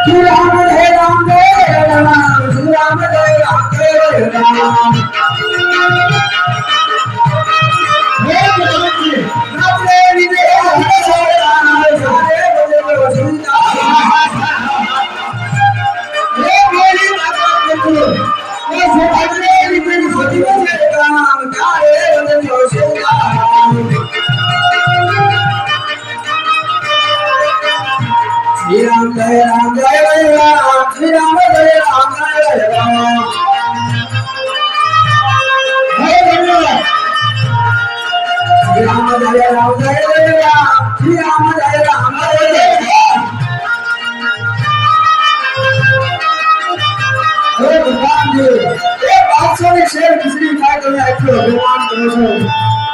श्री राम जय राम जय राम श्री राम जय राम जय राम हे भगवान नाचे विजय जय राम जय बोलो सीता हे मेरी माता देखो ये भगवान विजय जय राम जय बोलो सीता श्री राम जय राम जय राम श्री राम जय राम जय राम हे भगवान श्री राम जय राम जय राम श्री राम जय राम जय राम हे भगवान जी ये 500 शेर किसी काय तुम्हें ऐसे भगवान करो